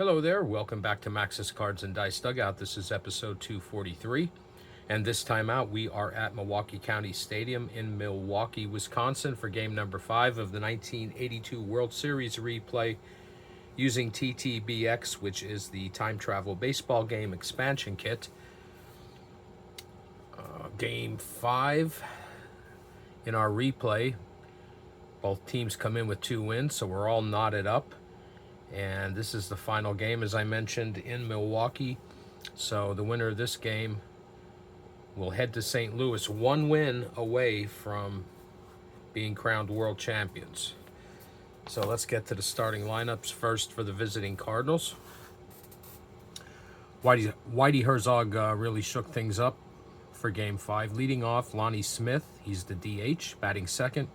Hello there, welcome back to Max's Cards and Dice Dugout. This is episode 243, and this time out we are at Milwaukee County Stadium in Milwaukee, Wisconsin for game number 5 of the 1982 World Series replay using TTBX, which is the time travel baseball game expansion kit. Game 5 in our replay, both teams come in with 2 wins, so we're all knotted up. And this is the final game, as I mentioned, in Milwaukee. So the winner of this game will head to St. Louis, 1 win away from being crowned world champions. So let's get to the starting lineups first for the visiting Cardinals. Whitey Herzog really shook things up for Game 5. Leading off, Lonnie Smith, he's the DH, batting second.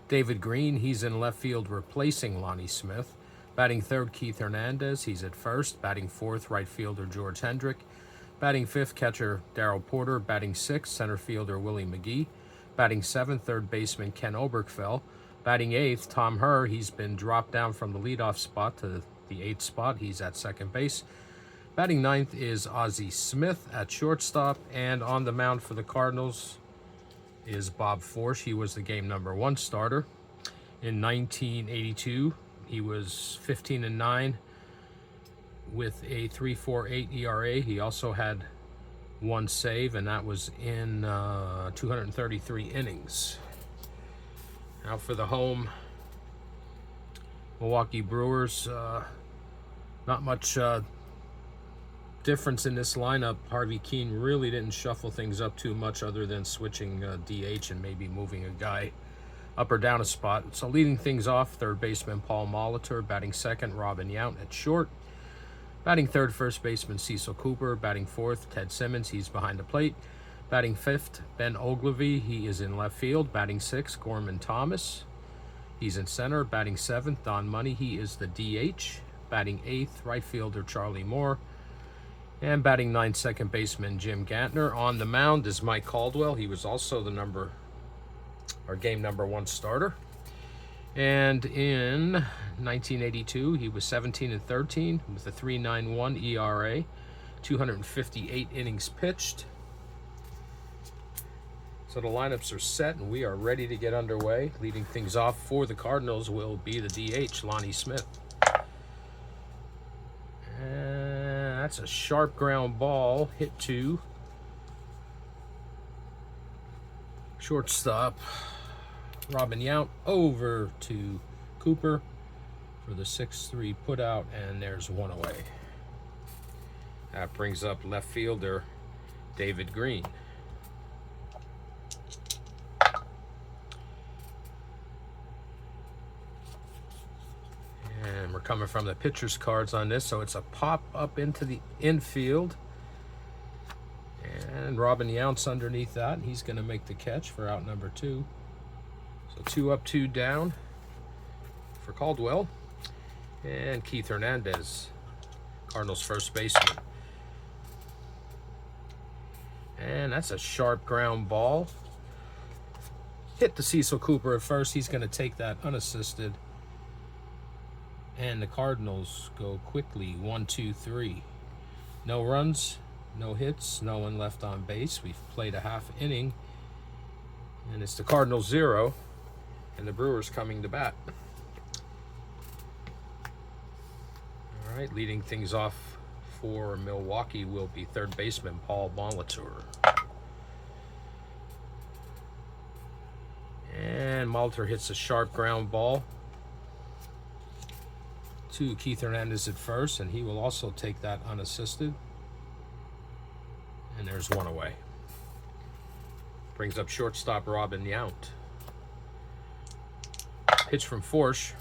David Green, he's in left field replacing Lonnie Smith. Batting third, Keith Hernandez, he's at first. Batting fourth, right fielder George Hendrick. Batting fifth, catcher Darrell Porter. Batting sixth, center fielder Willie McGee. Batting seventh, third baseman Ken Oberkfell. Batting eighth, Tom Herr, he's been dropped down from the leadoff spot to the 8th spot. He's at second base. Batting ninth is Ozzie Smith at shortstop. And on the mound for the Cardinals is Bob Forsch. He was the game number 1 starter. In 1982, he was 15-9 with a 3.48 ERA. He also had 1 save, and that was in 233 innings. Now for the home Milwaukee Brewers, not much difference in this lineup. Harvey Keene really didn't shuffle things up too much other than switching DH and maybe moving a guy up or down a spot. So leading things off, third baseman Paul Molitor. Batting second, Robin Yount at short. Batting third, first baseman Cecil Cooper. Batting fourth, Ted Simmons, he's behind the plate. Batting fifth, Ben Ogilvy, he is in left field. Batting sixth, Gorman Thomas, he's in center. Batting seventh, Don Money, he is the DH. Batting eighth, right fielder Charlie Moore. And batting ninth, second baseman Jim Gantner. On the mound is Mike Caldwell. He was also the game number 1 starter. And in 1982, he was 17-13 with a 3.91 ERA, 258 innings pitched. So the lineups are set, and we are ready to get underway. Leading things off for the Cardinals will be the DH, Lonnie Smith. And that's a sharp ground ball, hit to shortstop Robin Yount, over to Cooper for the 6-3 put out, and there's 1 away. That brings up left fielder David Green. And we're coming from the pitcher's cards on this, so it's a pop up into the infield. And Robin Yount's underneath that, and he's going to make the catch for out number 2. So 2 up, 2 down for Caldwell. And Keith Hernandez, Cardinals first baseman. And that's a sharp ground ball. Hit to Cecil Cooper at first. He's going to take that unassisted. And the Cardinals go quickly, 1, 2, 3. No runs, no hits, no one left on base. We've played a half inning, and it's the Cardinals 0, and the Brewers coming to bat. All right, leading things off for Milwaukee will be third baseman Paul Molitor. And Molitor hits a sharp ground ball to Keith Hernandez at first, and he will also take that unassisted. And there's 1 away. Brings up shortstop Robin Yount. Pitch from Forsch.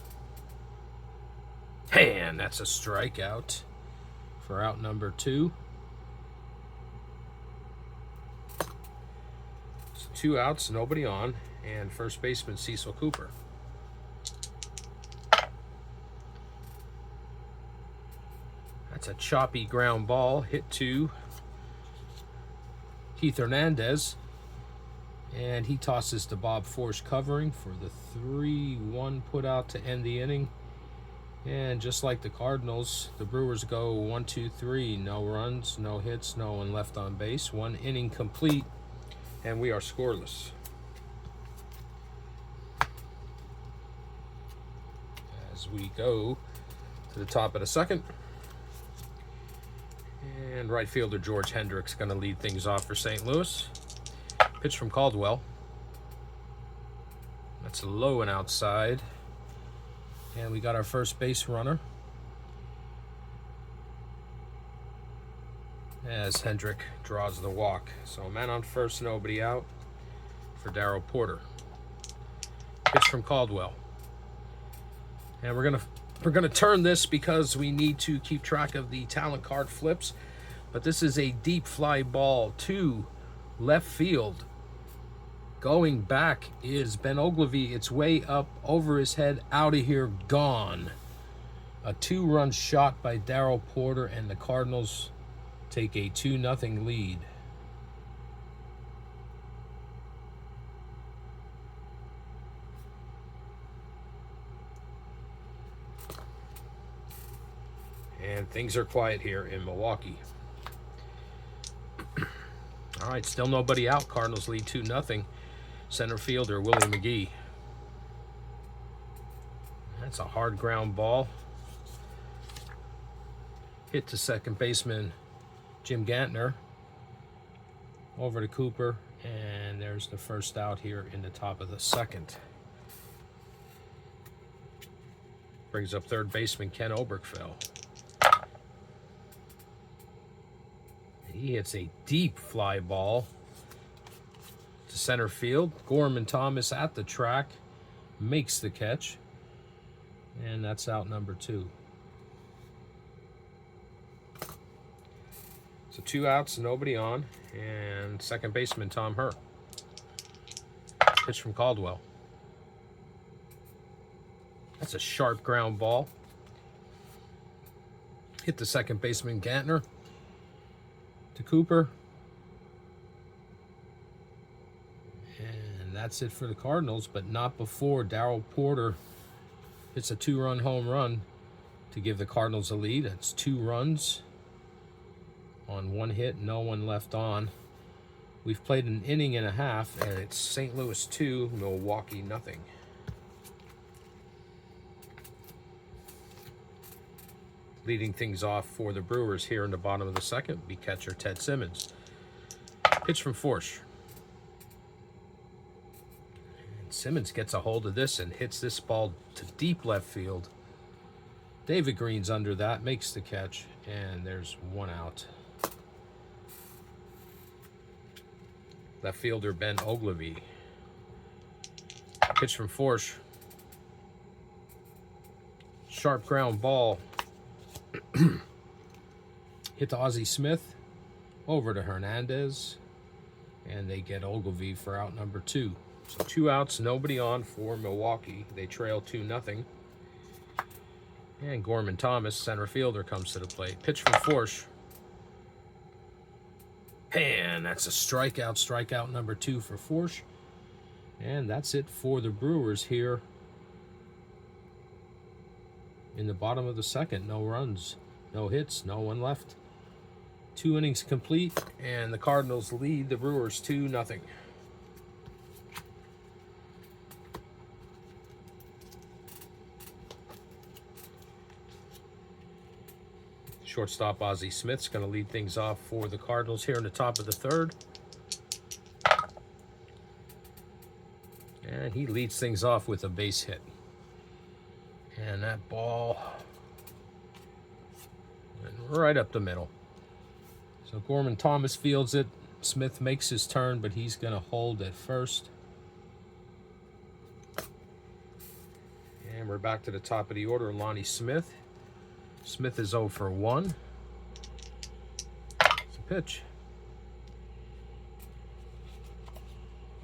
And that's a strikeout for out number 2. So 2 outs, nobody on, and first baseman Cecil Cooper. That's a choppy ground ball, hit to Keith Hernandez, and he tosses to Bob Forsch covering for the 3-1 put out to end the inning. And just like the Cardinals, the Brewers go 1, 2, 3. No runs, no hits, no one left on base. 1 inning complete, and we are scoreless. As we go to the top of the second. And right fielder George Hendricks going to lead things off for St. Louis. Pitch from Caldwell. That's low and outside. And we got our first base runner. As Hendrick draws the walk. So man on first, nobody out for Darryl Porter. Pitch from Caldwell. And we're gonna turn this because we need to keep track of the talent card flips. But this is a deep fly ball to left field. Going back is Ben Ogilvy. It's way up over his head, out of here, gone. A 2-run shot by Darryl Porter, and the Cardinals take a 2-0 lead. And things are quiet here in Milwaukee. All right, still nobody out. Cardinals lead 2-0. Center fielder Willie McGee. That's a hard ground ball. Hit to second baseman Jim Gantner. Over to Cooper, and there's the first out here in the top of the second. Brings up third baseman Ken Oberkfell. He hits a deep fly ball to center field. Gorman Thomas at the track makes the catch, and that's out number 2. So 2 outs, nobody on, and second baseman Tom Herr. Pitch from Caldwell. That's a sharp ground ball. Hit the second baseman Gantner. To Cooper. And that's it for the Cardinals, but not before Darryl Porter hits a 2-run home run to give the Cardinals a lead. It's 2 runs on 1 hit, no one left on. We've played an inning and a half, and it's St. Louis 2, Milwaukee 0. Leading things off for the Brewers here in the bottom of the second will be catcher Ted Simmons. Pitch from Forsch. And Simmons gets a hold of this and hits this ball to deep left field. David Green's under that, makes the catch, and there's 1 out. Left fielder Ben Ogilvy. Pitch from Forsch. Sharp ground ball. Hit to Ozzie Smith, over to Hernandez, and they get Ogilvy for out number 2. So 2 outs, nobody on for Milwaukee. They trail 2-0. And Gorman Thomas, center fielder, comes to the plate. Pitch from Forsch. And that's a strikeout number 2 for Forsch. And that's it for the Brewers here in the bottom of the second. No runs, no hits, no one left. 2 innings complete, and the Cardinals lead the Brewers 2-0. Shortstop Ozzie Smith's going to lead things off for the Cardinals here in the top of the third. And he leads things off with a base hit. And that ball went right up the middle. So Gorman Thomas fields it. Smith makes his turn, but he's going to hold at first. And we're back to the top of the order, Lonnie Smith. Smith is 0 for 1. It's a pitch.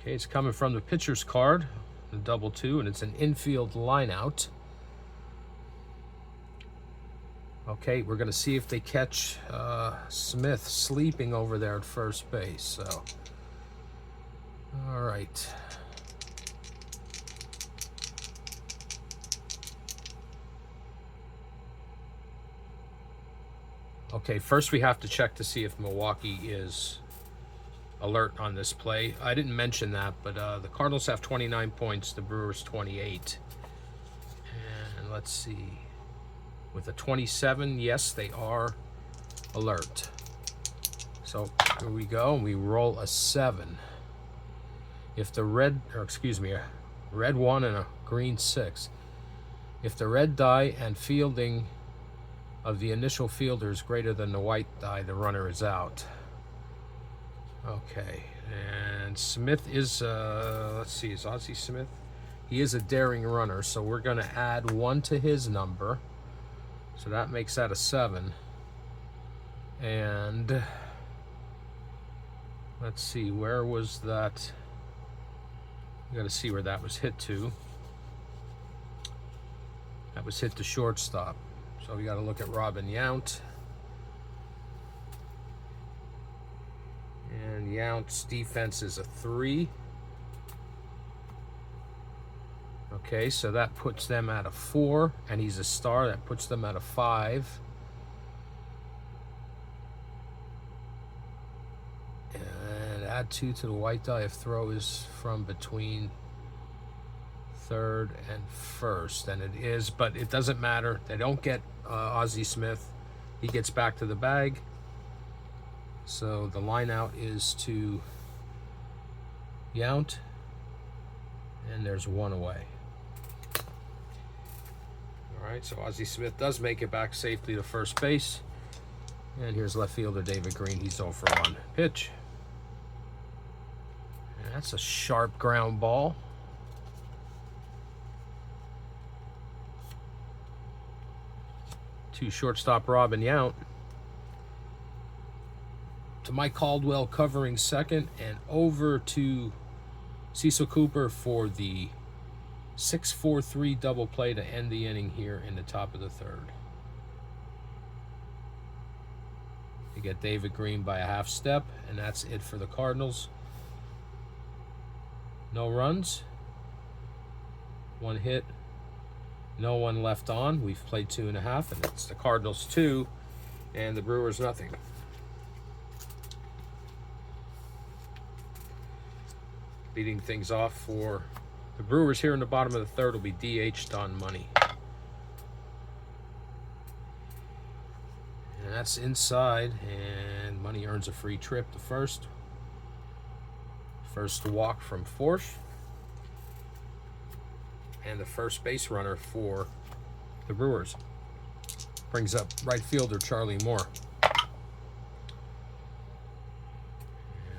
Okay, it's coming from the pitcher's card, the 2-2, and it's an infield line out. Okay, we're going to see if they catch Smith sleeping over there at first base. So, all right. Okay, first we have to check to see if Milwaukee is alert on this play. I didn't mention that, but the Cardinals have 29 points, the Brewers 28. And let's see. With a 27, yes, they are alert. So here we go, and we roll a 7. If the red, or excuse me, a red 1 and a green 6. If the red die and fielding of the initial fielder is greater than the white die, the runner is out. Okay, and Smith is, let's see, is Ozzie Smith? He is a daring runner, so we're going to add 1 to his number. So that makes that a 7. And let's see, where was that? We got to see where that was hit to. That was hit to shortstop. So we got to look at Robin Yount. And Yount's defense is a 3. Okay, so that puts them at a 4, and he's a star. That puts them at a 5. And add 2 to the white die if throw is from between third and first, and it is, but it doesn't matter. They don't get Ozzie Smith. He gets back to the bag. So the line out is to Yount, and there's 1 away. All right, so Ozzie Smith does make it back safely to first base. And here's left fielder David Green. He's 0 for 1. Pitch. And that's a sharp ground ball. To shortstop Robin Yount. To Mike Caldwell covering second, and over to Cecil Cooper for the 6-4-3 double play to end the inning here in the top of the third. You get David Green by a half step, and that's it for the Cardinals. No runs, 1 hit, no one left on. We've played 2.5, and it's the Cardinals 2 and the Brewers nothing. Leading things off for the Brewers here in the bottom of the third will be DH Don Money. And that's inside, and Money earns a free trip to first. First walk from Forsh. And the first base runner for the Brewers brings up right fielder Charlie Moore. And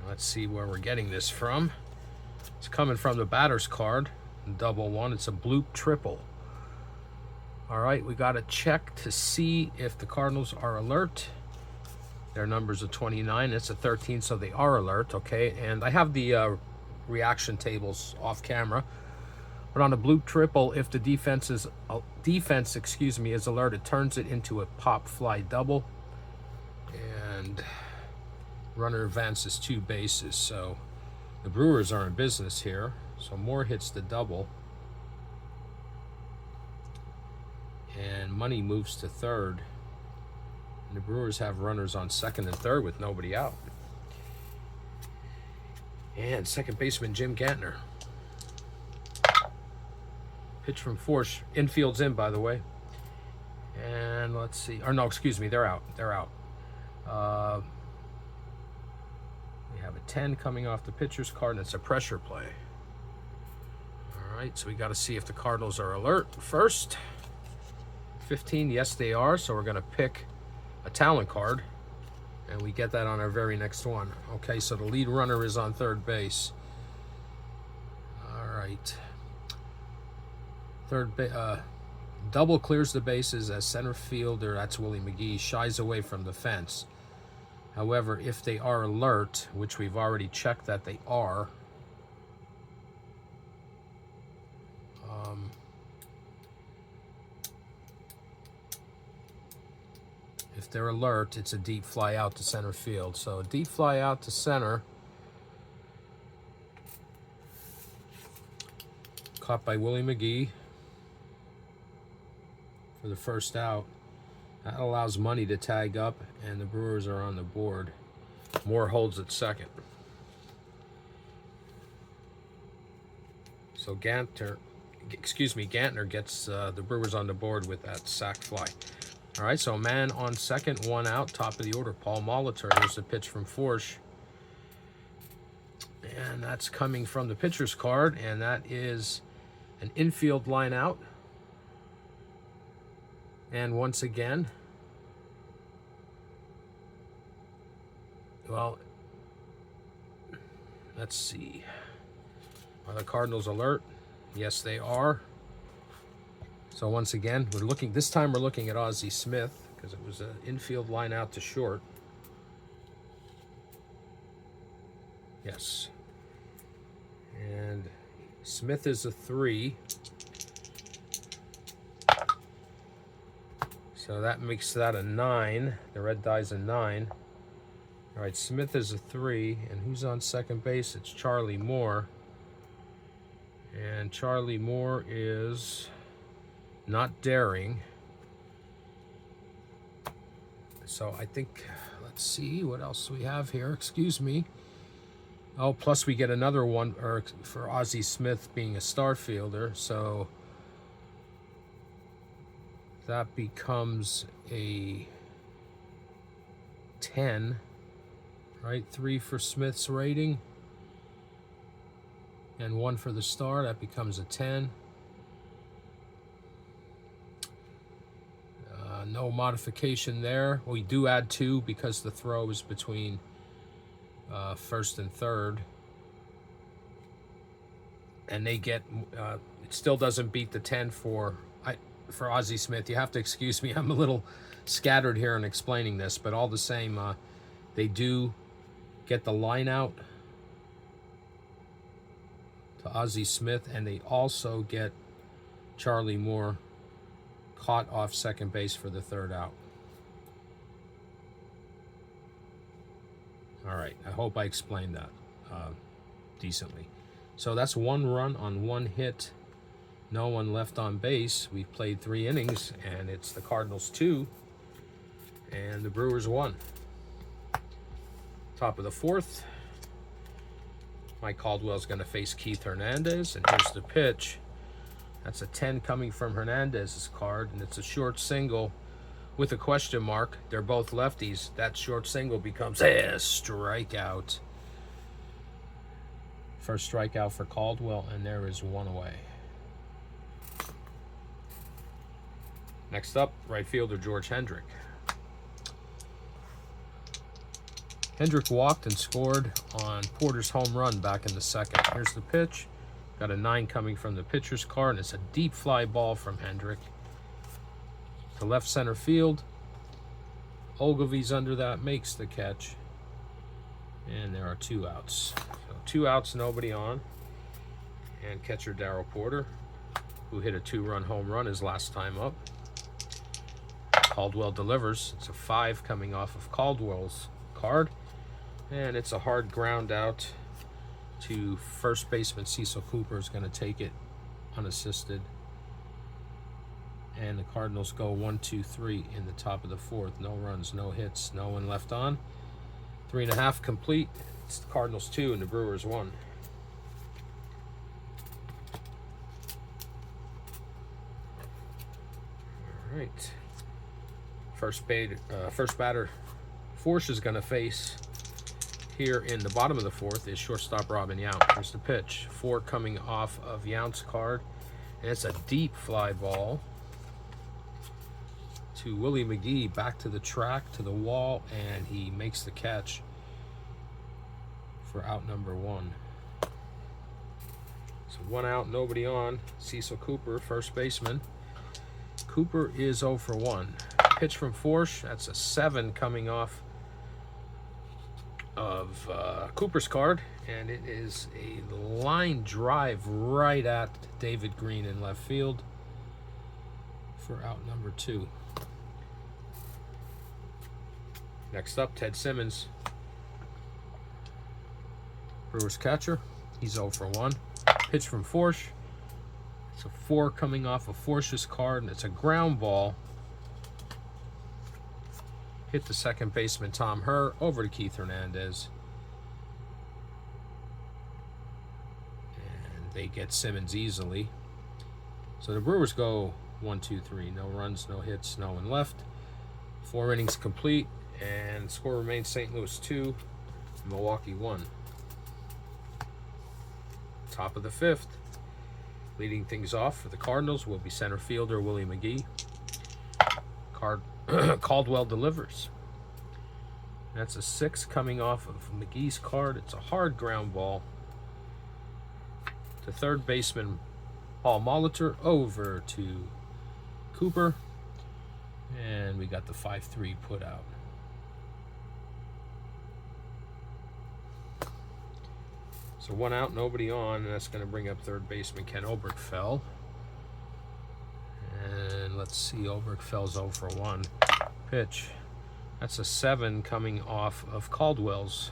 let's see where we're getting this from. It's coming from the batter's card, double 1. It's a bloop triple. All right, we got to check to see if the Cardinals are alert. Their numbers are 29. It's a 13, so they are alert. Okay, and I have the reaction tables off camera. But on a bloop triple, if the defense, is alert, it turns it into a pop fly double, and runner advances 2 bases. So the Brewers are in business here. So Moore hits the double, and Money moves to third. And the Brewers have runners on second and third with nobody out. And second baseman Jim Gantner. Pitch from Forsh. Infield's in, by the way. And let's see. Or no, excuse me. They're out. They're out. We have a 10 coming off the pitcher's card, and it's a pressure play. All right, so we got to see if the Cardinals are alert first. 15, yes, they are. So we're going to pick a talent card, and we get that on our very next one. Okay, so the lead runner is on third base. All right. Double clears the bases as center fielder, that's Willie McGee, shies away from the fence. However, if they are alert, which we've already checked that they are, if they're alert, it's a deep fly out to center field. So a deep fly out to center, caught by Willie McGee for the first out. That allows Money to tag up, and the Brewers are on the board. Moore holds at second. So Gantner gets the Brewers on the board with that sac fly. All right, so a man on second, one out, top of the order, Paul Molitor. Here's the pitch from Forsch. And that's coming from the pitcher's card, and that is an infield line out. And once again, well, let's see. Are the Cardinals alert? Yes, they are. So once again, this time we're looking at Ozzie Smith, because it was an infield line out to short. Yes. And Smith is a 3. So that makes that a 9. The red die's a 9. All right, Smith is a 3. And who's on second base? It's Charlie Moore. And Charlie Moore is not daring. So I think, let's see what else we have here. Excuse me. Oh, plus we get another one for Ozzie Smith being a star fielder. So that becomes a 10, right? 3 for Smith's rating and 1 for the star. That becomes a 10. No modification there. We do add 2 because the throw is between first and third. And they get, it still doesn't beat the 10 for Ozzie Smith. You have to excuse me, I'm a little scattered here in explaining this, but all the same, they do get the line out to Ozzie Smith, and they also get Charlie Moore caught off second base for the third out. All right, I hope I explained that decently. So that's 1 run on 1 hit. No one left on base. We've played 3 innings, and it's the Cardinals 2 and the Brewers 1. Top of the 4th. Mike Caldwell's going to face Keith Hernandez, and here's the pitch. That's a 10 coming from Hernandez's card, and it's a short single with a question mark. They're both lefties. That short single becomes a strikeout. First strikeout for Caldwell, and there is 1 away. Next up, right fielder George Hendrick. Hendrick walked and scored on Porter's home run back in the second. Here's the pitch. Got a 9 coming from the pitcher's card, and it's a deep fly ball from Hendrick to left center field. Ogilvy's under that, makes the catch, and there are 2 outs. So 2 outs, nobody on. And catcher Darryl Porter, who hit a 2-run home run his last time up. Caldwell delivers. It's a 5 coming off of Caldwell's card, and it's a hard ground out to first baseman. Cecil Cooper is going to take it unassisted, and the Cardinals go 1-2-3 in the top of the 4th. No runs, no hits, no one left on. 3.5 complete. It's the Cardinals 2 and the Brewers 1. All right. First batter Forsch is going to face here in the bottom of the 4th is shortstop Robin Yount. Here's the pitch. 4 coming off of Yount's card, and it's a deep fly ball to Willie McGee, back to the track, to the wall, and he makes the catch for out number 1. So 1 out, nobody on. Cecil Cooper, first baseman. Cooper is 0 for 1. Pitch from Forsch. That's a 7 coming off of Cooper's card, and it is a line drive right at David Green in left field for out number 2. Next up, Ted Simmons, Brewers catcher. He's 0 for 1. Pitch from Forsch. It's a 4 coming off of Forsch's card, and it's a ground ball hit the second baseman Tom Herr, over to Keith Hernandez. And they get Simmons easily. So the Brewers go 1, 2, 3. No runs, no hits, no one left. 4 innings complete, and the score remains St. Louis 2, Milwaukee 1. Top of the 5th. Leading things off for the Cardinals will be center fielder Willie McGee. Caldwell delivers. That's a 6 coming off of McGee's card. It's a hard ground ball to third baseman Paul Molitor, over to Cooper. And we got the 5-3 put out. So 1 out, nobody on, and that's going to bring up third baseman Ken Oberkfell. And let's see, Oberkfell's 0 for 1. Pitch. That's a 7 coming off of Caldwell's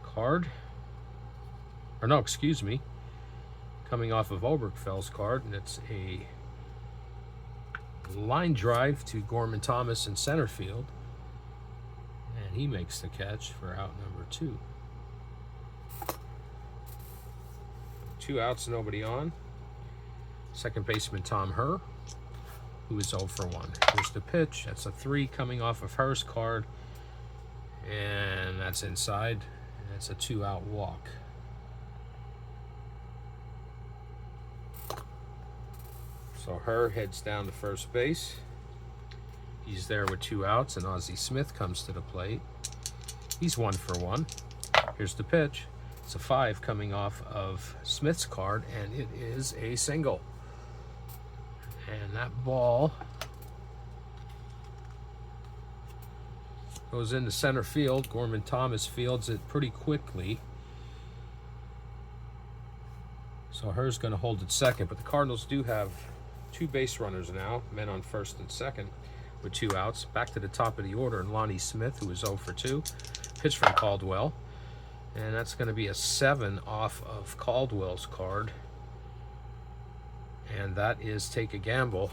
card. Or no, excuse me. Coming off of Oberkfell's card, and it's a line drive to Gorman Thomas in center field. And he makes the catch for out number 2. 2 outs, nobody on. Second baseman Tom Herr, who is 0 for 1. Here's the pitch. That's a 3 coming off of Herr's card. And that's inside. And that's a 2-out walk. So Herr heads down to first base. He's there with 2 outs, and Ozzie Smith comes to the plate. He's 1 for 1. Here's the pitch. It's a 5 coming off of Smith's card, and it is a single. And that ball goes into center field. Gorman Thomas fields it pretty quickly. So Herr's going to hold it second, but the Cardinals do have 2 base runners now, men on first and second with 2 outs. Back to the top of the order, and Lonnie Smith, who is 0 for 2. Pitch from Caldwell. And that's going to be a 7 off of Caldwell's card. And that is take a gamble.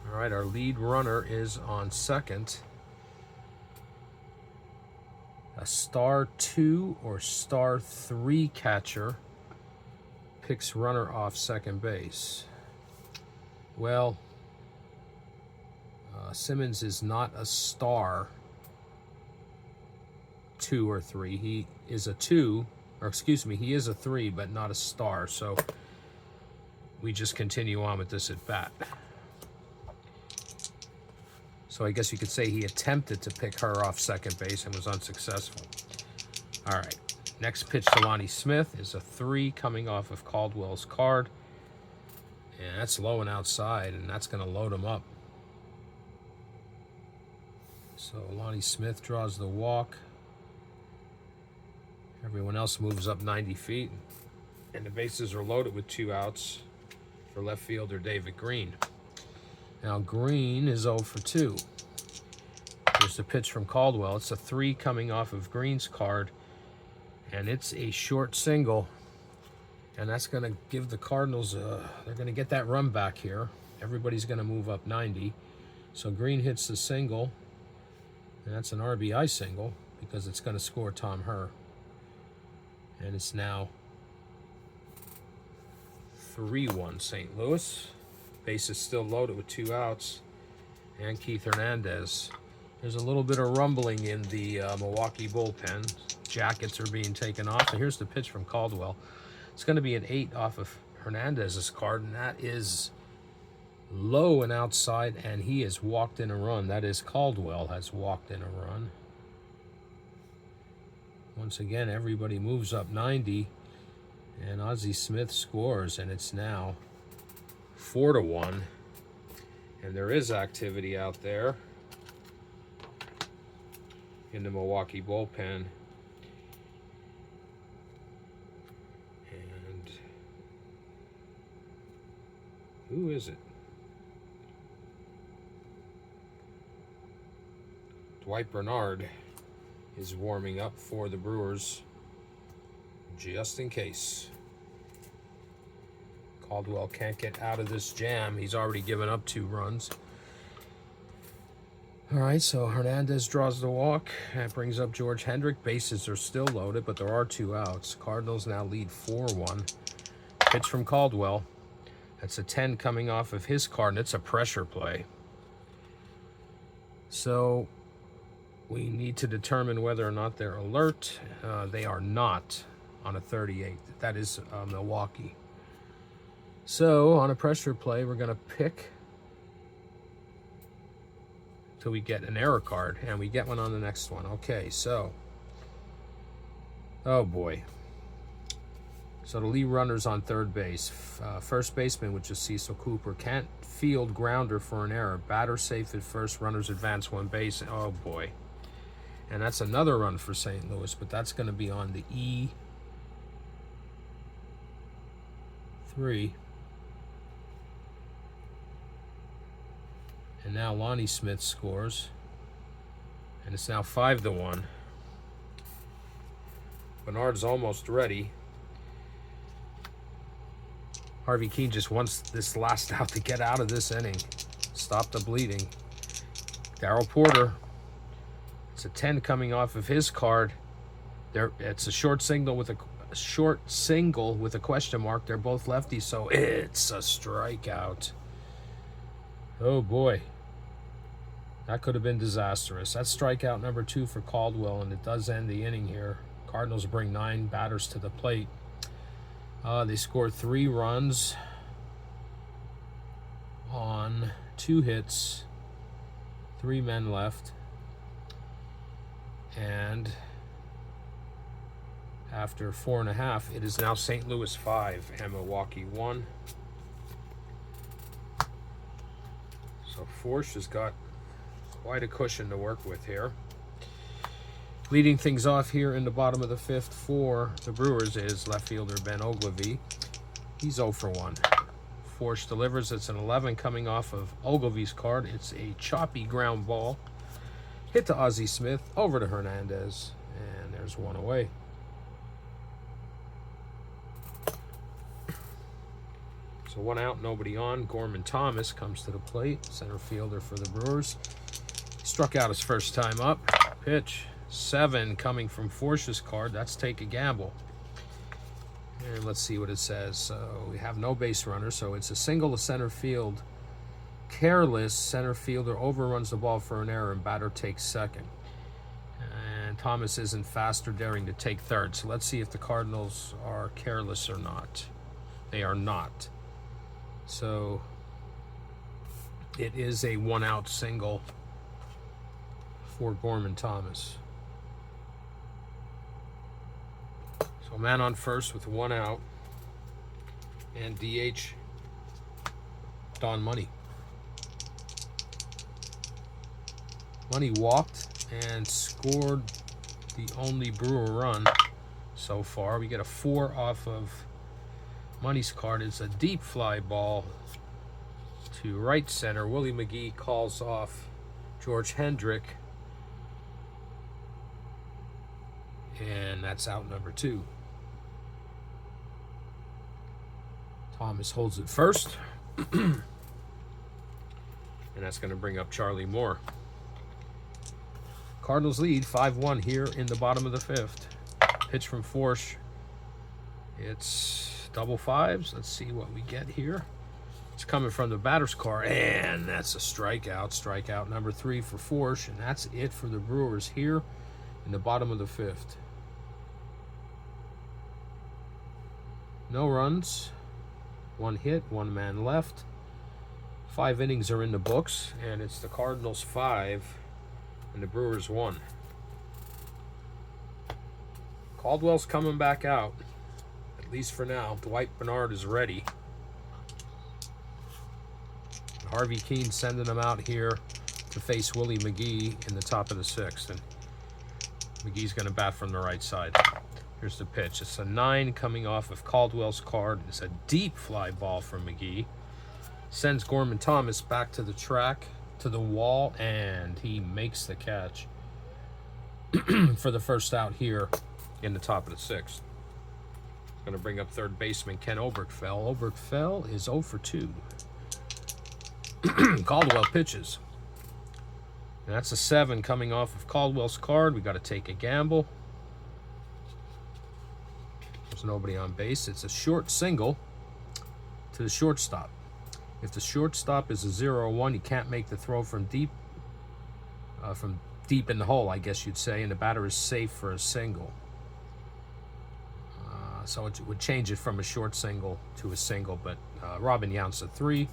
All right, our lead runner is on second. A star 2 or star 3 catcher picks runner off second base. Well, Simmons is not a star 2 or 3. He is a 2, or excuse me, he is a 3, but not a star. So we just continue on with this at bat. So I guess you could say he attempted to pick her off second base and was unsuccessful. All right, next pitch to Lonnie Smith is a 3 coming off of Caldwell's card. And that's low and outside, and that's going to load him up. So Lonnie Smith draws the walk. Everyone else moves up 90 feet. And the bases are loaded with 2 outs for left fielder David Green. Now Green is 0 for 2. Here's the pitch from Caldwell. It's a 3 coming off of Green's card. And it's a short single. And that's going to give the Cardinals, they're going to get that run back here. Everybody's going to move up 90. So Green hits the single. And that's an RBI single because it's going to score Tom Herr. And it's now 3-1 St. Louis. Base is still loaded with 2 outs. And Keith Hernandez. There's a little bit of rumbling in the Milwaukee bullpen. Jackets are being taken off. And here's the pitch from Caldwell. It's going to be an 8 off of Hernandez's card, and that is low and outside, and he has walked in a run. That is, Caldwell has walked in a run. Once again, everybody moves up 90, and Ozzie Smith scores, and it's now 4-1. And there is activity out there in the Milwaukee bullpen. And who is it? Dwight Bernard is warming up for the Brewers, just in case Caldwell can't get out of this jam. He's already given up 2 runs. All right, so Hernandez draws the walk. That brings up George Hendrick. Bases are still loaded, but there are 2 outs. Cardinals now lead 4-1. Pitch from Caldwell. That's a 10 coming off of his card, and it's a pressure play. So we need to determine whether or not they're alert. They are not on a 38. That is Milwaukee. So on a pressure play, we're going to pick till we get an error card, and we get one on the next one. Okay, so, oh boy. So the lead runner's on third base. First baseman, which is Cecil Cooper, can't field grounder for an error. Batter safe at first, runners advance 1 base. Oh boy. And that's another run for St. Louis, but that's going to be on the E3. And now Lonnie Smith scores. And it's now 5-1. Bernard's almost ready. Harvey Keene just wants this last out to get out of this inning. Stop the bleeding. Darryl Porter. It's a 10 coming off of his card. It's a short single with a question mark. They're both lefties, so it's a strikeout. Oh boy. That could have been disastrous. That's strikeout number 2 for Caldwell, and it does end the inning here. Cardinals bring 9 batters to the plate. They scored 3 runs on 2 hits, 3 men left, and after 4.5, it is now St. Louis 5 and Milwaukee 1. So Forsch has got quite a cushion to work with here. Leading things off here in the bottom of the 5th for the Brewers is left fielder Ben Ogilvy. He's 0 for 1. Forsch delivers. It's an 11 coming off of Ogilvy's card. It's a choppy ground ball. Hit to Ozzie Smith, over to Hernandez, and there's 1 away. So 1 out, nobody on. Gorman Thomas comes to the plate, center fielder for the Brewers. Struck out his first time up. Pitch. 7 coming from Forsch's card. That's take a gamble. And let's see what it says. So we have no base runner, so it's a single to center field. Careless, center fielder overruns the ball for an error, and batter takes second. And Thomas isn't fast or daring to take third. So let's see if the Cardinals are careless or not. They are not. So it is a 1-out single for Gorman Thomas. So man on first with 1 out, and DH Don Money. Money walked and scored the only Brewer run so far. We get a 4 off of Money's card. It's a deep fly ball to right center. Willie McGee calls off George Hendrick, and that's out number 2. Thomas holds it first, and that's going to bring up Charlie Moore. Cardinals lead 5-1 here in the bottom of the 5th. Pitch from Forsch. It's double 5s. Let's see what we get here. It's coming from the batter's car, and that's a strikeout. Strikeout number 3 for Forsch, and that's it for the Brewers here in the bottom of the 5th. No runs, 1 hit, 1 man left. 5 innings are in the books, and it's the Cardinals 5 and the Brewers 1. Caldwell's coming back out, at least for now. Dwight Bernard is ready. Harvey Keene sending him out here to face Willie McGee in the top of the 6th, and McGee's going to bat from the right side. Here's the pitch. It's a 9 coming off of Caldwell's card. It's a deep fly ball from McGee. Sends Gorman Thomas back to the track, to the wall, and he makes the catch for the first out here in the top of the 6th. Going to bring up third baseman Ken Oberkfell. Oberkfell is 0 for 2. Caldwell pitches. And that's a 7 coming off of Caldwell's card. We got to take a gamble. There's nobody on base. It's a short single to the shortstop. If the shortstop is a 0-1, he can't make the throw from deep in the hole, I guess you'd say, and the batter is safe for a single. So it would change it from a short single to a single, but Robin Yount's a 3.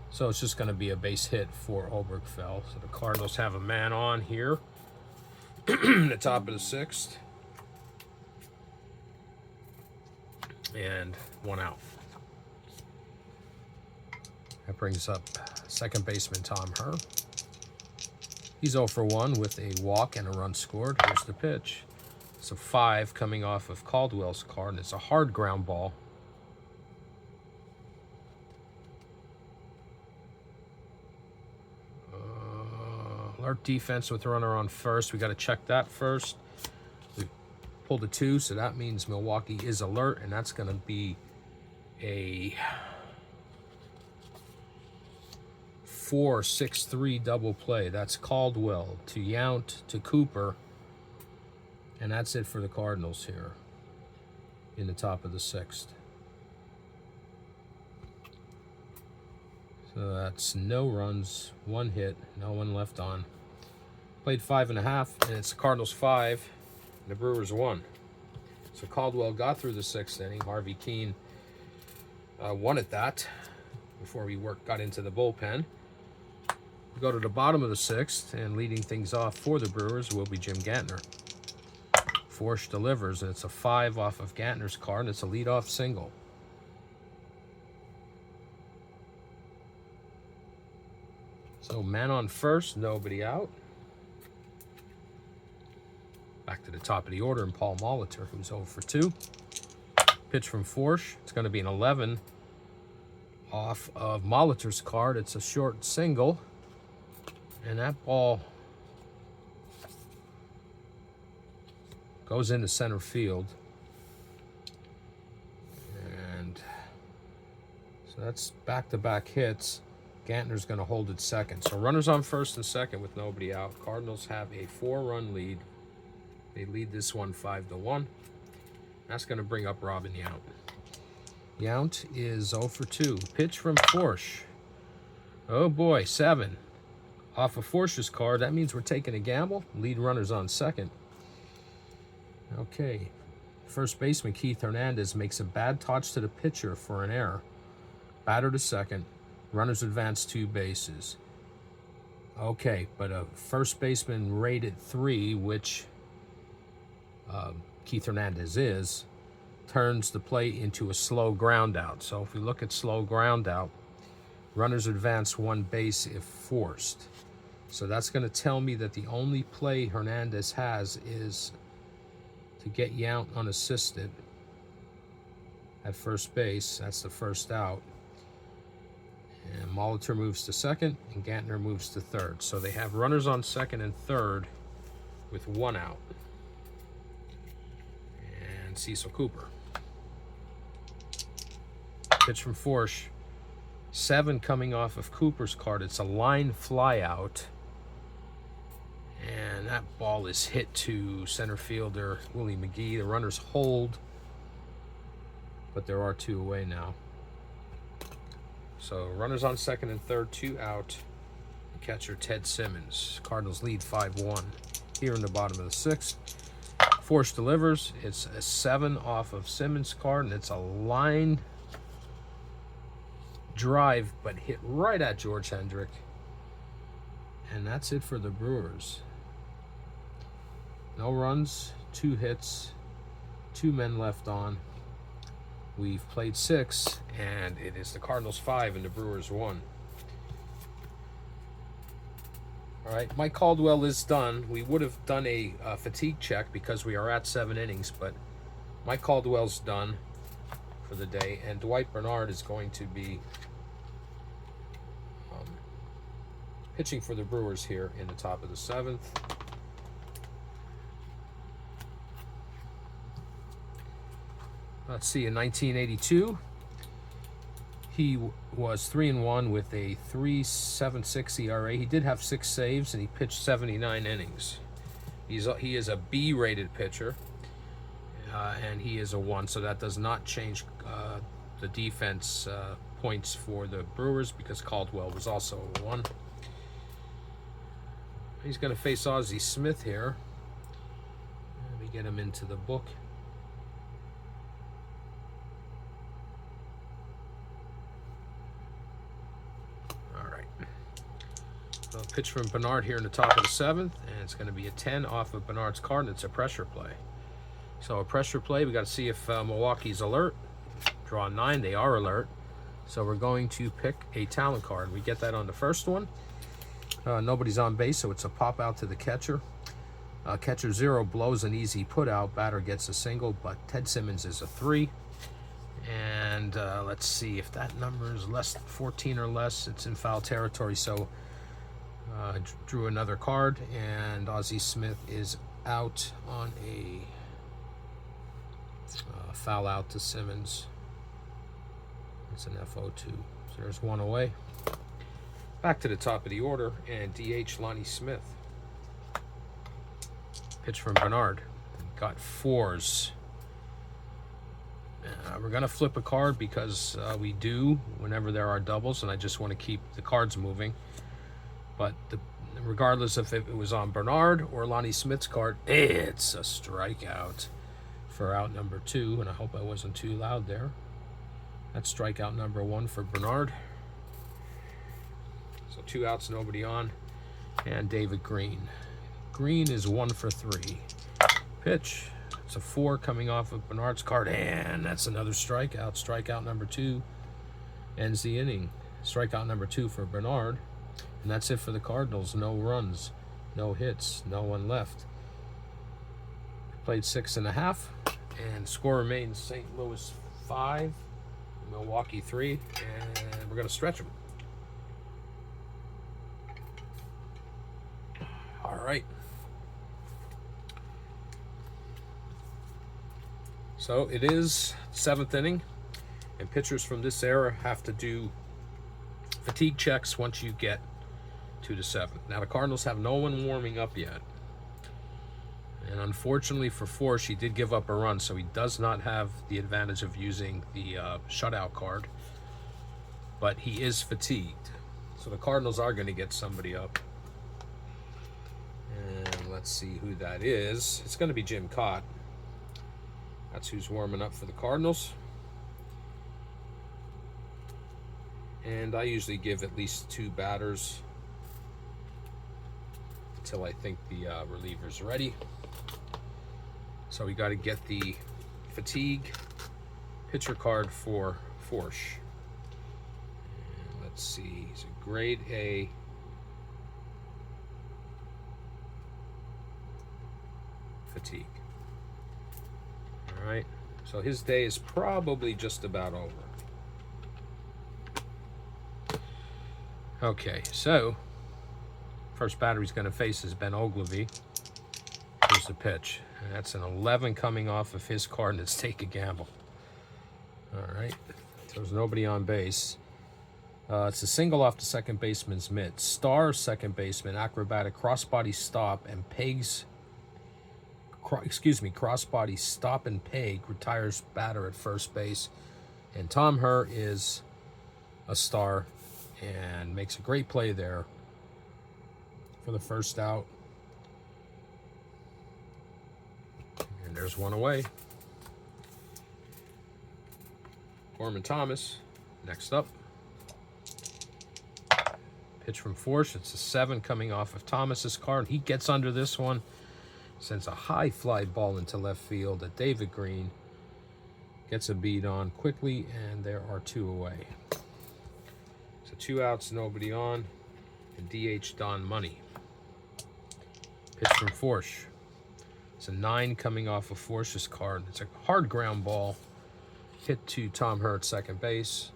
So it's just going to be a base hit for Obergfell. So the Cardinals have a man on here. The top of the 6th. And 1 out. That brings up second baseman Tom Herr. He's 0 for 1 with a walk and a run scored. Here's the pitch. It's a 5 coming off of Caldwell's card, and it's a hard ground ball. Alert defense with a runner on first. We got to check that first. We pulled a 2, so that means Milwaukee is alert, and that's going to be a 4-6-3 double play. That's Caldwell to Yount to Cooper, and that's it for the Cardinals here in the top of the 6th. So that's no runs, 1 hit, no one left on. Played 5.5, and it's the Cardinals 5, and the Brewers 1. So Caldwell got through the 6th inning. Harvey Keene won at that before we got into the bullpen. We go to the bottom of the 6th, and leading things off for the Brewers will be Jim Gantner. Forsch delivers, and it's a 5 off of Gantner's card, and it's a leadoff single. So man on first, nobody out. Back to the top of the order, and Paul Molitor, who's 0 for 2. Pitch from Forsch. It's going to be an 11 off of Molitor's card. It's a short single, and that ball goes into center field. And so that's back-to-back hits. Gantner's going to hold it second. So runners on first and second with nobody out. Cardinals have a 4-run lead. They lead this one 5-1. That's going to bring up Robin Yount. Yount is 0 for 2. Pitch from Forsch. Oh boy, 7. Off of Forsch's card. That means we're taking a gamble. Lead runners on second. Okay. First baseman Keith Hernandez makes a bad touch to the pitcher for an error. Batter to second. Runners advance 2 bases. Okay, but a first baseman rated 3, which Keith Hernandez is, turns the play into a slow ground out. So if we look at slow ground out, runners advance 1 base if forced. So that's going to tell me that the only play Hernandez has is to get Yount unassisted at first base. That's the first out. And Molitor moves to second, and Gantner moves to third. So they have runners on second and third with 1 out. And Cecil Cooper. Pitch from Forsch. 7 coming off of Cooper's card. It's a line fly out. And that ball is hit to center fielder Willie McGee. The runners hold, but there are 2 away now. So runners on second and third, 2 out. Catcher Ted Simmons. Cardinals lead 5-1 here in the bottom of the 6th. Forsch delivers. It's a 7 off of Simmons' card, and it's a line drive, but hit right at George Hendrick. And that's it for the Brewers. No runs, 2 hits, 2 men left on. We've played 6, and it is the Cardinals 5 and the Brewers 1. All right, Mike Caldwell is done. We would have done a fatigue check because we are at 7 innings, but Mike Caldwell's done for the day, and Dwight Bernard is going to be pitching for the Brewers here in the top of the 7th. Let's see, in 1982, He was 3-1 with a 3.76 ERA. He did have 6 saves, and he pitched 79 innings. He is a B-rated pitcher, and he is a 1, so that does not change the defense points for the Brewers because Caldwell was also a 1. He's going to face Ozzie Smith here. Let me get him into the book. Pitch from Bernard here in the top of the 7th, and it's going to be a 10 off of Bernard's card, and it's a pressure play. So a pressure play, we got to see if Milwaukee's alert. Draw 9, they are alert. So we're going to pick a talent card. We get that on the first one. Nobody's on base, so it's a pop out to the catcher. Catcher 0 blows an easy put out. Batter gets a single, but Ted Simmons is a 3. And let's see if that number is less than 14 or less. It's in foul territory, so drew another card, and Ozzie Smith is out on a foul out to Simmons. It's an FO2. So there's 1 away. Back to the top of the order, and DH Lonnie Smith. Pitch from Bernard. Got 4s. We're going to flip a card because we do whenever there are doubles, and I just want to keep the cards moving. But regardless if it was on Bernard or Lonnie Smith's card, it's a strikeout for out number 2. And I hope I wasn't too loud there. That's strikeout number 1 for Bernard. So 2 outs, nobody on. And David Green. Green is 1 for 3. Pitch. It's a 4 coming off of Bernard's card. And that's another strikeout. Strikeout number 2 ends the inning. Strikeout number 2 for Bernard. And that's it for the Cardinals. No runs, no hits, no one left. Played 6.5, and score remains St. Louis 5, Milwaukee 3, and we're going to stretch them. All right. So it is 7th inning, and pitchers from this era have to do fatigue checks once you get to the 7th. Now the Cardinals have no one warming up yet, and unfortunately for Force, he did give up a run, so he does not have the advantage of using the shutout card, but he is fatigued, so the Cardinals are going to get somebody up, and let's see who that is. It's going to be Jim Cott. That's who's warming up for the Cardinals. And I usually give at least 2 batters until I think the reliever's ready. So we got to get the fatigue pitcher card for Forsh. And let's see, he's a grade A fatigue. All right, so his day is probably just about over. Okay, so first batter he's going to face is Ben Ogilvy. Here's the pitch. And that's an 11 coming off of his card, and it's take a gamble. All right. So there's nobody on base. It's a single off the second baseman's mitt. Star second baseman, acrobatic crossbody stop, and crossbody stop and peg retires batter at first base. And Tom Herr is a star and makes a great play there for the first out. And there's 1 away. Gorman Thomas, next up. Pitch from Force. It's a 7 coming off of Thomas's card. He gets under this one, sends a high fly ball into left field that David Green gets a beat on quickly, and there are 2 away. So 2 outs, nobody on, and DH Don Money. Pitch from Force. It's a 9 coming off of Force's card. It's a hard ground ball. Hit to Tom Herr at second base.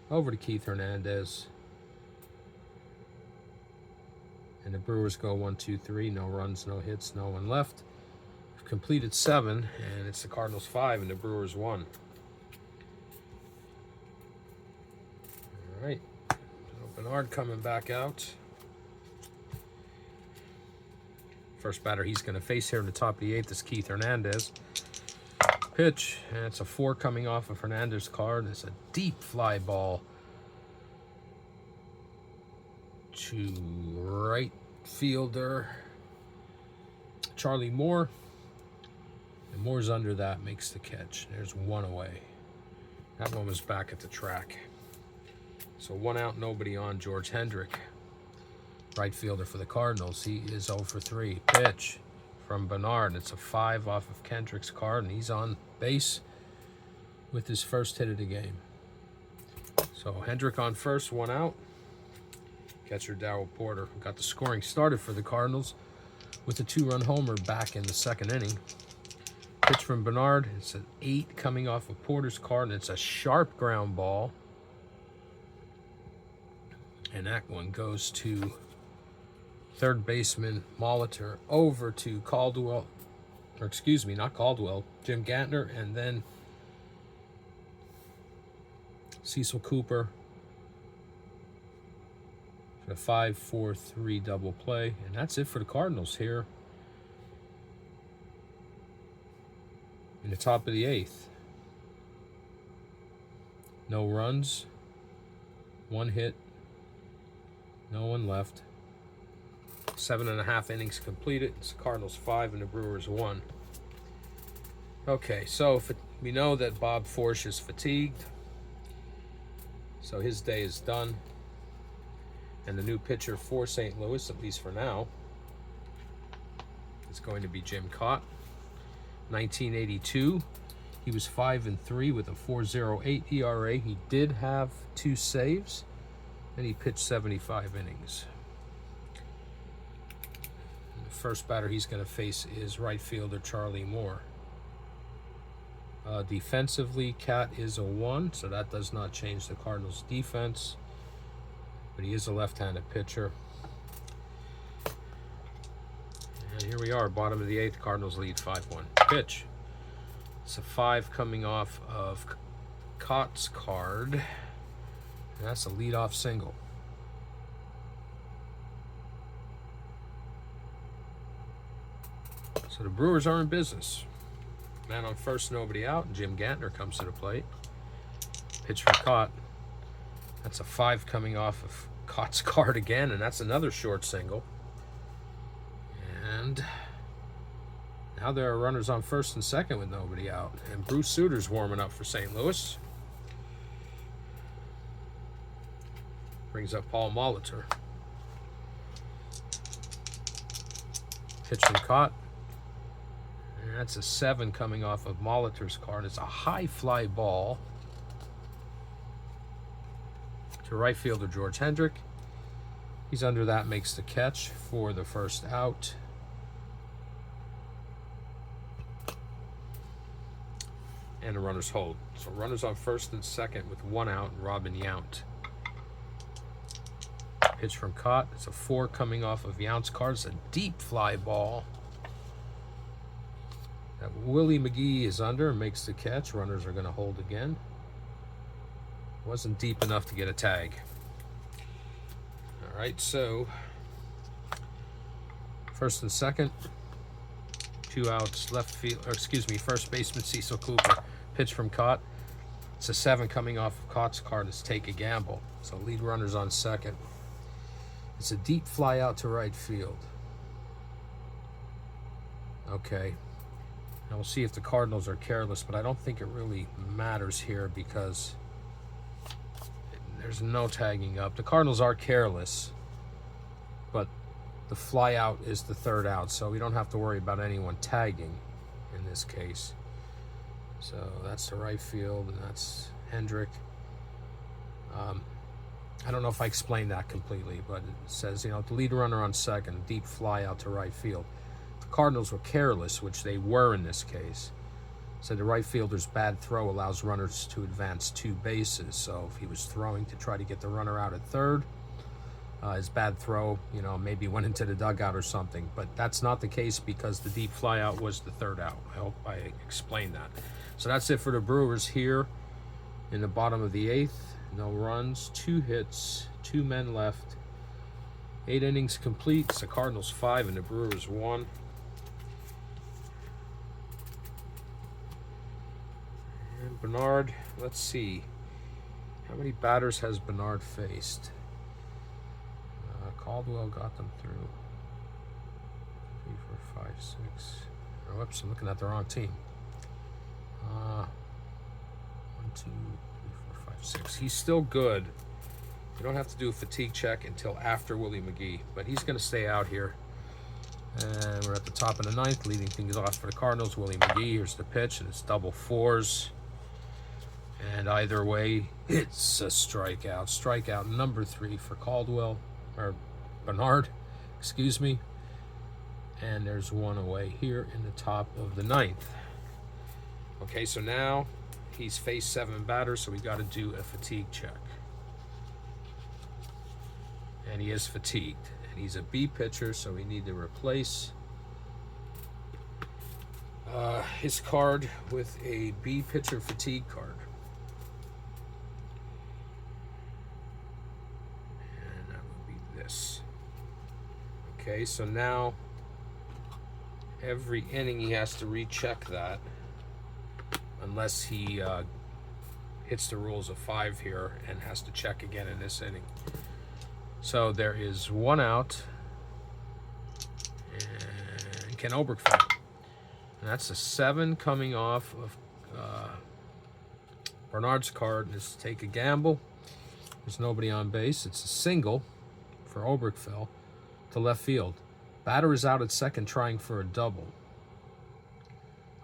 Over to Keith Hernandez. And the Brewers go 1-2-3. No runs, no hits, no one left. We've completed 7, and it's the Cardinals 5 and the Brewers 1. right. So Bernard coming back out. First batter he's going to face here in the top of the 8th is Keith Hernandez. Pitch, and it's a 4 coming off of Hernandez's card. It's a deep fly ball to right fielder Charlie Moore. And Moore's under that, makes the catch. There's 1 away. That one was back at the track. So 1 out, nobody on. George Hendrick, right fielder for the Cardinals. He is 0 for 3. Pitch from Bernard. It's a 5 off of Kendrick's card, and he's on base with his first hit of the game. So Hendrick on first, 1 out. Catcher Darrell Porter got the scoring started for the Cardinals with a 2-run homer back in the 2nd inning. Pitch from Bernard. It's an 8 coming off of Porter's card, and it's a sharp ground ball. And that one goes to third baseman Molitor, over to Caldwell, or excuse me, not Caldwell, Jim Gantner, and then Cecil Cooper for a 5-4-3 double play. And that's it for the Cardinals here in the top of the 8th. No runs, 1 hit, no one left. 7.5 innings completed. It's the Cardinals 5 and the Brewers 1. Okay, so we know that Bob Forsch is fatigued, so his day is done. And the new pitcher for St. Louis, at least for now, is going to be Jim Cott. 1982, he was 5-3 with a 4.08 ERA. He did have 2 saves, and he pitched 75 innings. First batter he's going to face is right fielder Charlie Moore. Defensively, Cat is a 1, so that does not change the Cardinals' defense. But he is a left-handed pitcher. And here we are, bottom of the 8th. Cardinals lead 5-1. Pitch. It's a 5 coming off of Cott's card. And that's a leadoff single. So the Brewers are in business. Man on first, nobody out. Jim Gantner comes to the plate. Pitch from Cott. That's a 5 coming off of Cott's card again, and that's another short single. And now there are runners on first and second with nobody out. And Bruce Suter's warming up for St. Louis. Brings up Paul Molitor. Pitch from Cott. And that's a 7 coming off of Molitor's card. It's a high fly ball to right fielder George Hendrick. He's under that, makes the catch for the first out. And the runners hold. So runners on first and second with 1 out, and Robin Yount. Pitch from Cott. It's a 4 coming off of Yount's card. It's a deep fly ball. That Willie McGee is under and makes the catch. Runners are going to hold again. Wasn't deep enough to get a tag. All right, so first and second, 2 outs, left field, or excuse me, first baseman Cecil Cooper. Pitch from Cott. It's a 7 coming off of Cott's card. It's take a gamble. So lead runners on second. It's a deep fly out to right field. Okay. Now we'll see if the Cardinals are careless, but I don't think it really matters here because there's no tagging up. The Cardinals are careless, but the fly out is the 3rd out, so we don't have to worry about anyone tagging in this case. So that's the right field, and that's Hendrick. I don't know if I explained that completely, but it says, the lead runner on second, deep fly out to right field. The Cardinals were careless, which they were in this case. So the right fielder's bad throw allows runners to advance 2 bases. So if he was throwing to try to get the runner out at third, his bad throw, maybe went into the dugout or something. But that's not the case because the deep fly out was the 3rd out. I hope I explained that. So that's it for the Brewers here in the bottom of the 8th. No runs, 2 hits, 2 men left. 8 innings complete. It's the Cardinals 5 and the Brewers 1. And Bernard, let's see. How many batters has Bernard faced? Caldwell got them through. 3, 4, 5, 6. Oh, whoops, I'm looking at the wrong team. 1, 2, 3, 4, 5, 6. He's still good. You don't have to do a fatigue check until after Willie McGee, but he's going to stay out here. And we're at the top of the 9th, leading things off for the Cardinals. Willie McGee, here's the pitch, and it's double 4s. And either way, it's a strikeout. Strikeout number 3 for Caldwell, or Bernard, excuse me. And there's 1 away here in the top of the 9th. Okay, so now he's faced 7 batters, so we got to do a fatigue check. And he is fatigued. And he's a B pitcher, so we need to replace his card with a B pitcher fatigue card. And that would be this. Okay, so now every inning he has to recheck that, unless he hits the rules of 5 here and has to check again in this inning. So there is 1 out, and Ken Oberkfell. And that's a 7 coming off of Bernard's card. Let's take a gamble. There's nobody on base. It's a single for Oberkfell to left field. Batter is out at second trying for a double.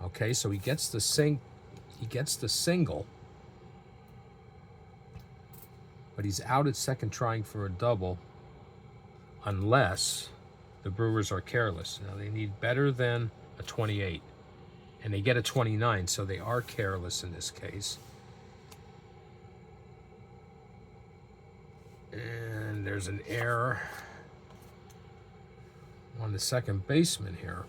Okay, so he gets the single. But he's out at second trying for a double unless the Brewers are careless. Now, they need better than a 28, and they get a 29, so they are careless in this case. And there's an error on the second baseman here.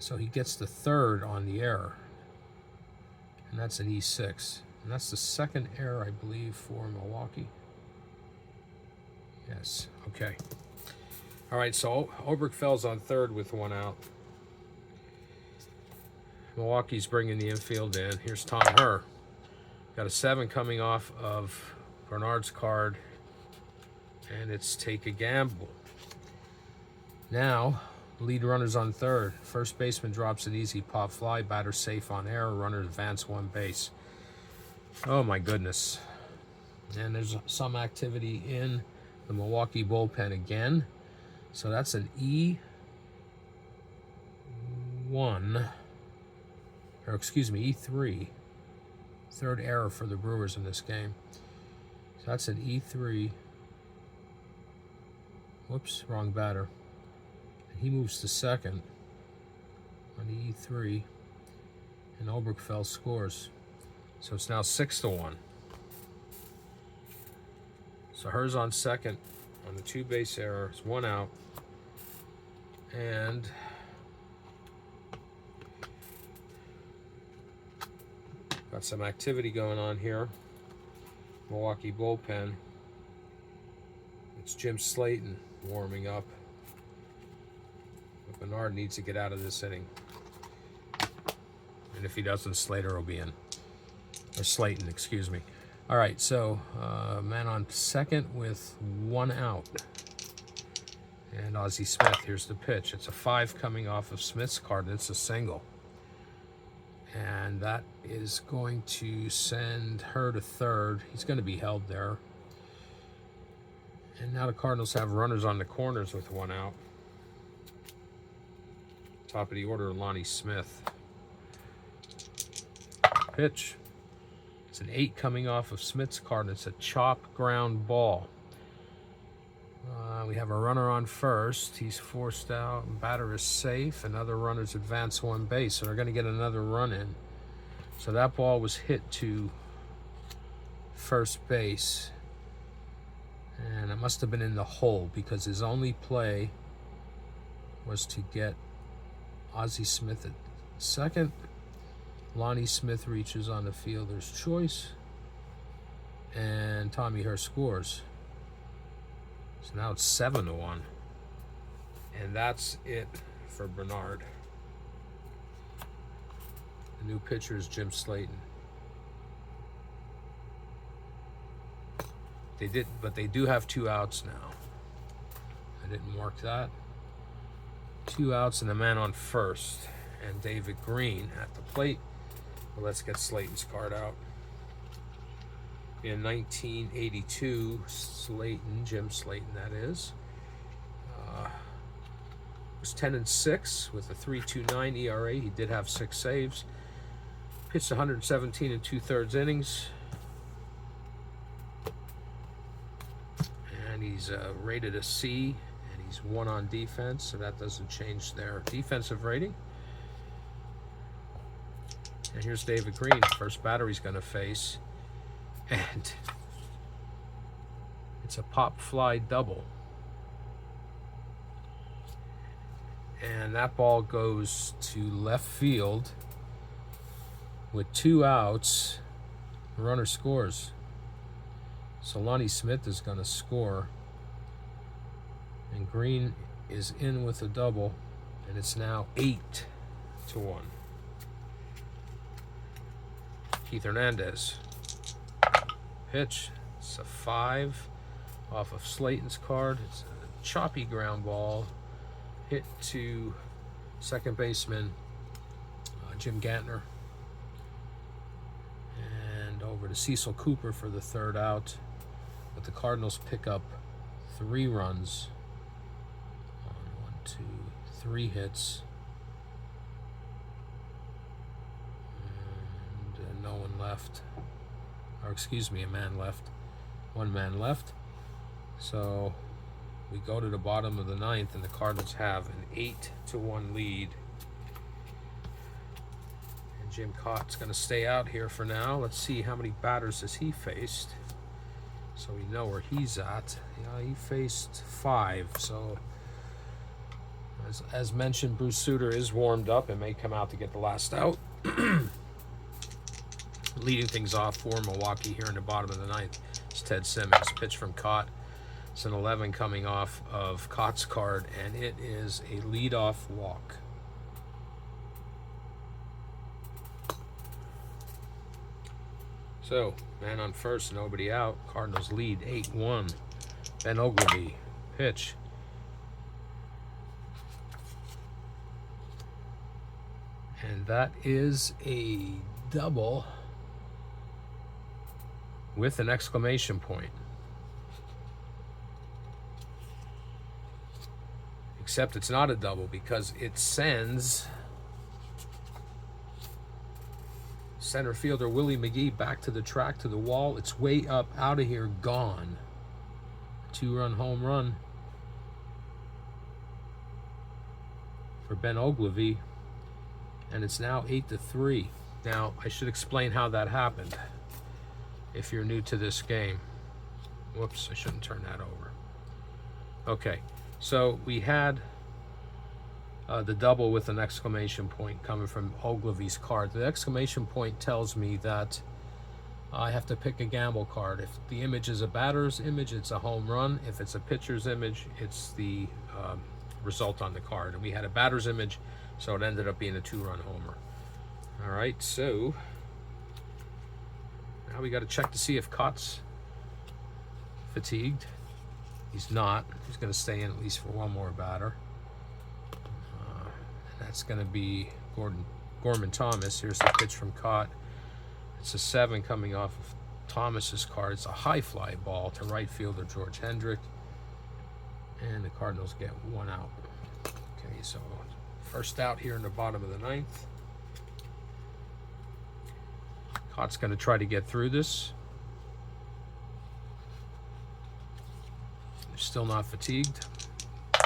So he gets the 3rd on the error, and that's an E6. And that's the 2nd error, I believe, for Milwaukee. Yes, okay. All right, so Oberkfell's on 3rd with 1 out. Milwaukee's bringing the infield in. Here's Tom Herr. Got a 7 coming off of Bernard's card, and it's take a gamble. Now, lead runner's on 3rd. First baseman drops an easy pop fly. Batter safe on error. Runner advance 1 base. Oh my goodness. And there's some activity in the Milwaukee bullpen again. So that's an E1, or excuse me, E3. 3rd error for the Brewers in this game. So that's an E3. Whoops, wrong batter. And he moves to second on the E3. And Oberkfell scores. So it's now 6-1. So Herr's on second on the 2-base error. It's 1 out. And got some activity going on here. Milwaukee bullpen. It's Jim Slayton warming up. But Bernard needs to get out of this inning. And if he doesn't, Slater will be in. Or Slayton, excuse me. All right, so man on second with 1 out. And Ozzie Smith, here's the pitch. It's a 5 coming off of Smith's card, and it's a single. And that is going to send Herr to 3rd. He's going to be held there. And now the Cardinals have runners on the corners with 1 out. Top of the order, Lonnie Smith. Pitch. It's an 8 coming off of Smith's card. It's a chop ground ball. We have a runner on first. He's forced out. Batter is safe. And other runners advance 1 base. So they're going to get another run in. So that ball was hit to first base. And it must have been in the hole because his only play was to get Ozzie Smith at second. Lonnie Smith reaches on the fielder's choice. And Tommy Hurst scores. So now it's 7-1. And that's it for Bernard. The new pitcher is Jim Slayton. But they do have 2 outs now. I didn't mark that. 2 outs and a man on first. And David Green at the plate. Well, let's get Slayton's card out. In 1982, Slayton, Jim Slayton that is, was 10-6 with a 3.29 ERA. He did have 6 saves. Pitched 117 2/3 innings. And he's rated a C, and he's 1 on defense, so that doesn't change their defensive rating. And here's David Green, first batter he's going to face. And it's a pop fly double. And that ball goes to left field with 2 outs. The runner scores. So Lonnie Smith is going to score. And Green is in with a double. And it's now 8-1. Keith Hernandez. Pitch. It's a 5 off of Slayton's card. It's a choppy ground ball hit to second baseman Jim Gantner, and over to Cecil Cooper for the 3rd out. But the Cardinals pick up 3 runs on 1, 2, 3 hits, and no one left. Or excuse me, a man left. 1 man left. So we go to the bottom of the 9th, and the Cardinals have an 8-1 lead. And Jim Cott's going to stay out here for now. Let's see how many batters has he faced, so we know where he's at. Yeah, he faced 5. So as mentioned, Bruce Sutter is warmed up and may come out to get the last out. Leading things off for Milwaukee here in the bottom of the 9th is Ted Simmons. Pitch from Cott. It's an 11 coming off of Cott's card, and it is a leadoff walk. So, man on first, nobody out. Cardinals lead 8-1. Ben Ogilvy, pitch. And that is a double with an exclamation point. Except it's not a double because it sends center fielder Willie McGee back to the track, to the wall. It's way up, out of here, gone. 2-run home run for Ben Ogilvy, and it's now 8-3. Now, I should explain how that happened if you're new to this game. Whoops, I shouldn't turn that over. Okay, so we had the double with an exclamation point coming from Ogilvy's card. The exclamation point tells me that I have to pick a gamble card. If the image is a batter's image, it's a home run. If it's a pitcher's image, it's the result on the card. And we had a batter's image, so it ended up being a 2-run homer. All right, so now we got to check to see if Cott's fatigued. He's not. He's going to stay in at least for 1 more batter. That's going to be Gorman Thomas. Here's the pitch from Cott. It's a 7 coming off of Thomas's card. It's a high fly ball to right fielder George Hendrick. And the Cardinals get 1 out. Okay, so first out here in the bottom of the 9th. Cott's going to try to get through this. They're still not fatigued.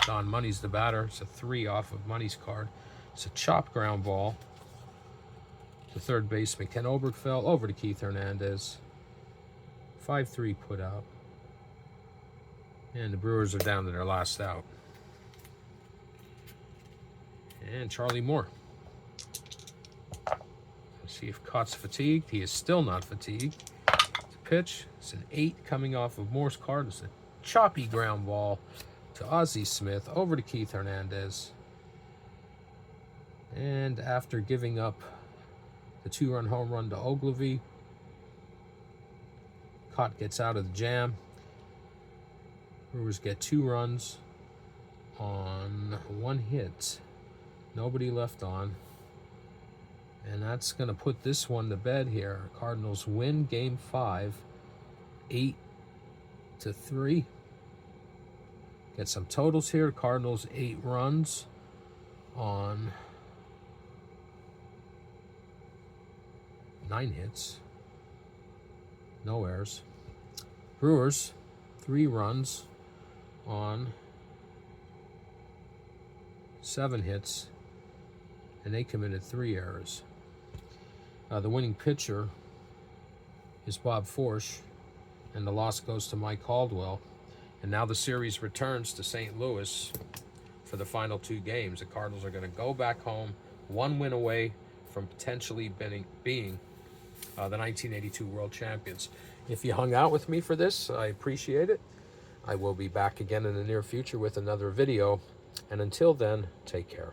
Don Money's the batter. It's a 3 off of Money's card. It's a chop ground ball to third baseman Ken Obergfell, over to Keith Hernandez. 5-3 put out. And the Brewers are down to their last out. And Charlie Moore. Let's see if Cott's fatigued. He is still not fatigued. The pitch. It's an 8 coming off of Morse Cardinals. A choppy ground ball to Ozzie Smith, over to Keith Hernandez. And after giving up the 2-run home run to Ogilvy, Cott gets out of the jam. Brewers get 2 runs on 1 hit. Nobody left on. And that's going to put this one to bed here. Cardinals win Game 5, 8-3. Get some totals here. Cardinals 8 runs on 9 hits. No errors. Brewers 3 runs on 7 hits, and they committed 3 errors. The winning pitcher is Bob Forsch, and the loss goes to Mike Caldwell. And now the series returns to St. Louis for the final 2 games. The Cardinals are going to go back home, 1 win away from potentially being the 1982 World Champions. If you hung out with me for this, I appreciate it. I will be back again in the near future with another video. And until then, take care.